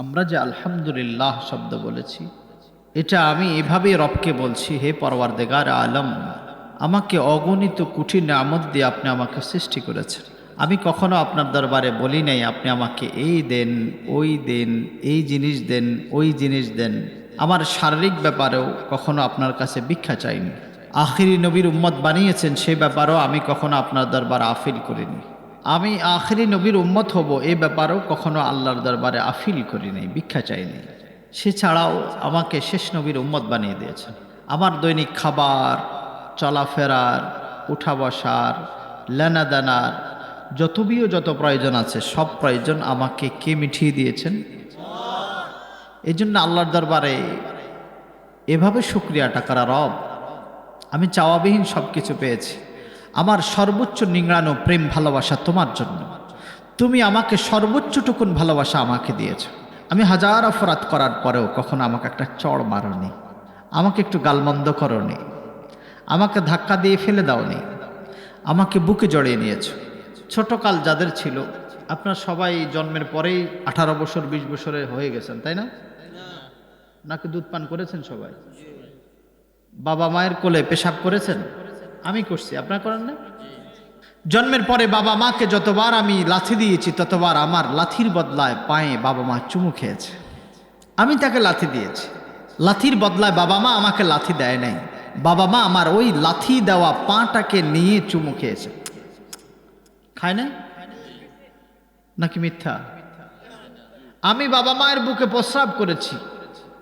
আমরা যে আলহামদুলিল্লাহ শব্দ বলেছি, এটা আমি এভাবেই রবকে বলছি, হে পরওয়ারদিগার আলম, আমাকে অগণিত কোটি নিয়ামত দিয়ে আপনি আমাকে সৃষ্টি করেছেন। আমি কখনো আপনার দরবারে বলি নাই আপনি আমাকে এই দেন, ওই দেন, এই জিনিস দেন, ওই জিনিস দেন। আমার শারীরিক ব্যাপারেও কখনো আপনার কাছে ভিক্ষা চাইনি। আখিরি নবীর উম্মত বানিয়েছেন, সেই ব্যাপারেও আমি কখনো আপনার দরবারে আফিল করিনি। আমি আখিরি নবীর উম্মত হব, এই ব্যাপারেও কখনো আল্লাহর দরবারে আফিল করি নাই, ভিক্ষা চাইনি। সে ছাড়াও আমাকে শেষ নবীর উম্মত বানিয়ে দিয়েছেন। আমার দৈনিক খাবার, চলাফেরার, উঠা বসার, লেনাদানার যত প্রয়োজন আছে, সব প্রয়োজন আমাকে কে মিটিয়ে দিয়েছেন? এই জন্য আল্লাহর দরবারে এভাবে শুকরিয়াটা করা, রব আমি চাওয়াবিহীন সব কিছু পেয়েছি। আমার সর্বোচ্চ নিংড়ানো প্রেম ভালোবাসা তোমার জন্য। তুমি আমাকে সর্বোচ্চটুকুন ভালোবাসা আমাকে দিয়েছ। আমি হাজার অপরাধ করার পরেও কখনো আমাকে একটা চড় মারোনি, আমাকে একটু গালমন্দ করোনি, আমাকে ধাক্কা দিয়ে ফেলে দাওনি, আমাকে বুকে জড়িয়ে নিয়েছ। ছোটকাল যাদের ছিল, আপনার সবাই জন্মের পরেই 18 বছর 20 বছরের হয়ে গেছেন, তাই না? নাকি দুধ পান করেছেন সবাই? বাবা মায়ের কোলে পেশাব করেছেন? আমি করছি, আপনারা করেন না? জন্মের পরে বাবা মাকে যতবার আমি লাথি দিয়েছি, ততবার আমার লাথির বদলায় পায়ে বাবা মা চুমু খেয়েছে। আমি তাকে লাথি দিয়েছি, লাথির বদলায় বাবা মা আমাকে লাথি দেয় নাই। বাবা মা আমার ওই লাথি দেওয়া পাটাকে নিয়ে চুমু খেয়েছে। খায় না? নাকি মিথ্যা? আমি বাবা মায়ের বুকে প্রস্রাব করেছি,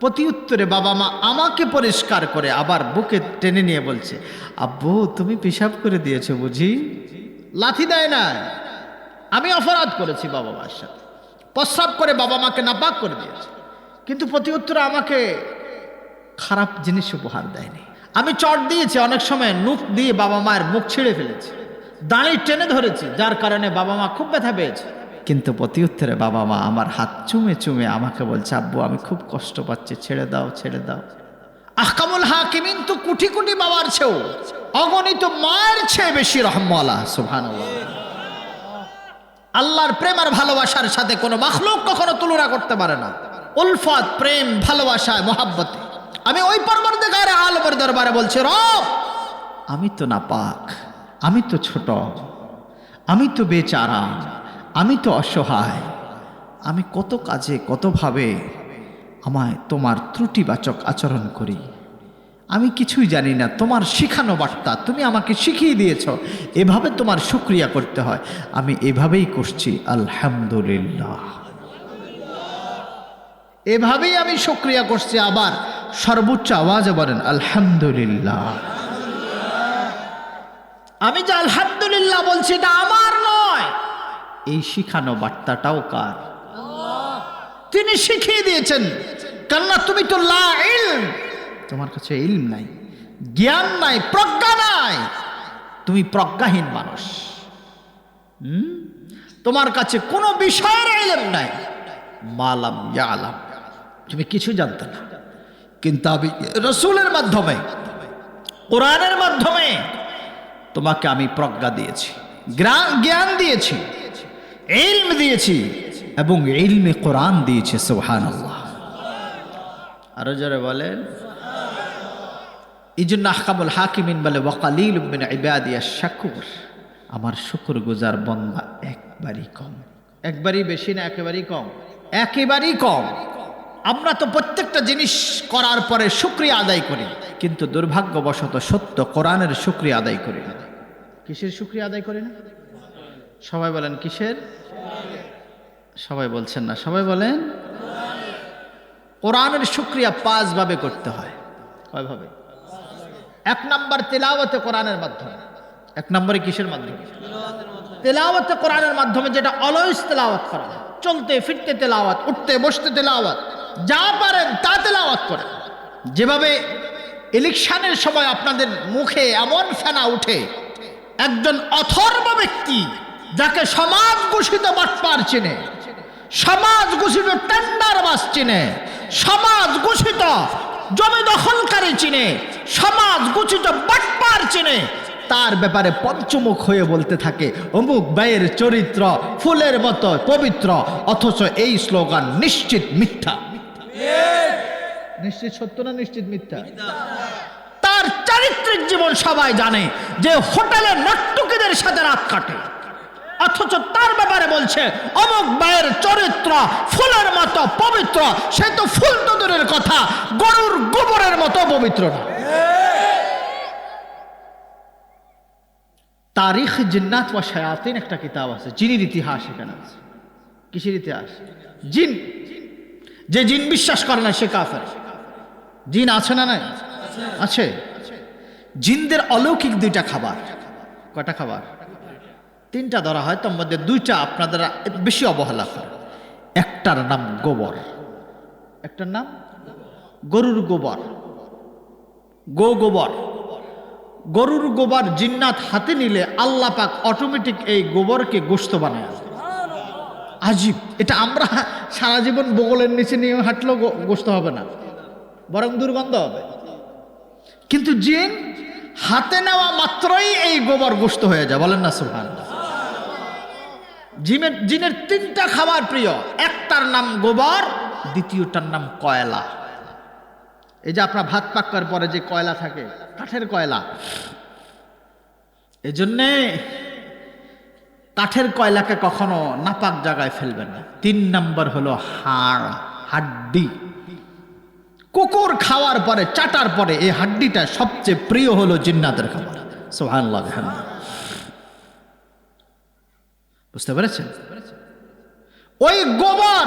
প্রতি উত্তরে বাবা মা আমাকে পরিষ্কার করে আবার বুকে টেনে নিয়ে বলছে, আব্বু তুমি পেশাব করে দিয়েছো বুঝি? লাথি দেয় না। আমি অপরাধ করেছি বাবা মার সাথে, প্রস্রাব করে বাবা মাকে নাপাক করে দিয়েছে, কিন্তু প্রতি উত্তরে আমাকে খারাপ জিনিস উপহার দেয়নি। আমি চট দিয়েছি, অনেক সময় নুখ দিয়ে বাবা মায়ের মুখ ছিঁড়ে ফেলেছি, দাঁড়ি টেনে ধরেছি, যার কারণে বাবা মা খুব ব্যথা পেয়েছে। কিন্তু প্রতি উত্তরে বাবা মা আমার হাত চুমে চুমে আমাকে বলছে, আব্বু আমি খুব কষ্ট পাচ্ছি, ছেড়ে দাও ছেড়ে দাও। আহকামুল হাকিমিন তো কোটি কোটি বাবার চেয়েও, অগণিত মায়ের চেয়ে বেশি রহমওয়ালা। সুবহানাল্লাহ। আল্লাহর প্রেম আর ভালোবাসার সাথে কোনো মাখলুক কখনো তুলনা করতে পারে না। উলফত, প্রেম, ভালোবাসায়, মহাব্বতে আমি ওই পরবর্তীকারে আলমের দরবারে বলছি, রব আমি তো নাপাক, আমি তো ছোট, আমি তো বেচারা, আমি তো অসহায়, আমি কত কাজে কতভাবে আমায় তোমার ত্রুটিবাচক আচরণ করি, আমি কিছুই জানি না। তোমার শিখানো বার্তা তুমি আমাকে শিখিয়ে দিয়েছ, এভাবে তোমার শুকরিয়া করতে হয়, আমি এভাবেই করছি আলহামদুলিল্লাহ। এভাবেই আমি শুকরিয়া করছি। আবার সর্বোচ্চ আওয়াজে বলেন আলহামদুলিল্লাহ। আমি যে আলহামদুলিল্লাহ বলছি এটা আমার নয়, এই শিখানো বার্তাটাও কার? তিনি শিখিয়ে দিয়েছেন। কেননা তুমি তো লা ইলম, তোমার কাছে ইলম নাই, জ্ঞান নাই, প্রজ্ঞা নাই, তুমি প্রজ্ঞাহীন মানুষ। তোমার কাছে কোনো বিষয়ের ইলম নাই, মালাম ইয়ালাম, তুমি কিছু জানতে না। কিন্তু আমি রাসূলের মাধ্যমে, কোরআনের মাধ্যমে তোমাকে আমি প্রজ্ঞা দিয়েছি, জ্ঞান দিয়েছি, ইলম দিয়েছি এবং ইলমে কোরআন দিয়েছি। সুবহানাল্লাহ। আরো যারা বলেন, এই জন্য আহকামুল হাকিমিন বলে ওয়াকালিলুম মিন ইবাদিয়াশ শাকুর, আমার শুকরগুজার বান্দা একবারই কম। একবারই বেশি না, একেবারেই কম? একেবারেই কম। আমরা তো প্রত্যেকটা জিনিস করার পরে শুকরিয়া আদায় করি, কিন্তু দুর্ভাগ্যবশত সত্য কোরআনের শুকরিয়া আদায় করি না। কিসের শুকরিয়া আদায় করি না? সবাই বলেন কিসের? সবাই বলছেন না, সবাই বলেন। কোরআনের শুকরিয়া 5 ভাবে করতে হয়। কয় ভাবে? 1 নম্বর তেলাওয়াতে কোরআনের মাধ্যমে। 1 নম্বরে কিসের মাধ্যমে? তেলাওয়াতে কোরআনের মাধ্যমে, যেটা অলওয়েজ তেলাওয়াত করা, চলতে ফিরতে তেলাওয়াত, উঠতে বসতে তেলাওয়াত, যা পারেন তা তেলাওয়াত করেন। যেভাবে ইলেকশনের সময় আপনাদের মুখে এমন ফেনা উঠে, একজন অথর্ব ব্যক্তি যাকে সমাজ ঘোষিত বাটপার চিনে, সমাজ ঘোষিত টেন্ডারবাজ চিনে, সমাজ ঘোষিত জমি দখলকারী চিনে, সমাজ ঘোষিত বাটপার চিনে, তার ব্যাপারে পঞ্চমুখ হয়ে বলতে থাকে অমুক ভাইয়ের চরিত্র ফুলের মতো পবিত্র, অথচ এই স্লোগান নিশ্চিত মিথ্যা। নিশ্চিত সত্য না নিশ্চিত মিথ্যা? তার চারিত্রিক জীবন সবাই জানে যে হোটেলে নর্তকীদের সাথে রাত কাটে, অথচ তার ব্যাপারে বলছে অমুক ভাইয়ের চরিত্র ফুলের মতো পবিত্র। সে তো ফুল তো দূরের কথা, গরুর গোবরের মতো পবিত্র না। তারিখ জিন্নাত ওয়া শায়াতিন একটা কিতাব আছে, জিনের ইতিহাস এখানে আছে। কিসের ইতিহাস? জিন। যে জিন বিশ্বাস করে না সে কাফের। জিন আছে না নাই? আছে। জিনদের অলৌকিক দুইটা খাবার। কয়টা খাবার? তিনটা ধরা হয়, তার মধ্যে দুইটা আপনাদের বেশি অবহেলা করে। একটার নাম গোবর, একটার নাম গরুর গোবর। গোবর, গরুর গোবর জিন্নাত হাতে নিলে আল্লাহ পাক অটোমেটিক এই গোবরকে গোশত বানায়। আজীব। এটা আমরা সারা জীবন বগলের নিচে নিয়ে হাঁটলেও গোশত হবে না, বরং দুর্গন্ধ হবে। কিন্তু জিন হাতে নেওয়া মাত্রই এই গোবর গোশত হয়ে যায়। বলেন না সুবহানাল্লাহ। জিনের তিনটা খাবার প্রিয়। একটার নাম গোবর, দ্বিতীয়টার নাম কয়লা। এই যে আপনার ভাত পাকার পরে যে কয়লা থাকে, কাঠের কয়লা, এজন্যে কাঠের কয়লাকে কখনো নাপাক জায়গায় ফেলবেন না। 3 নম্বর হলো হাড়, হাড্ডি। কুকুর খাওয়ার পরে, চাটার পরে এই হাড্ডিটা সবচেয়ে প্রিয় হলো জিন্নাতের খাবার। সুবহানাল্লাহ। বুঝতে পেরেছেন? ওই গোবর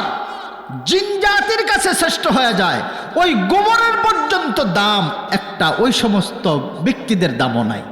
জিন জাতির কাছে শ্রেষ্ঠ হয়ে যায়। ওই গোবরের পর্যন্ত দাম একটা ওই সমস্ত ব্যক্তিদের দামও নাই।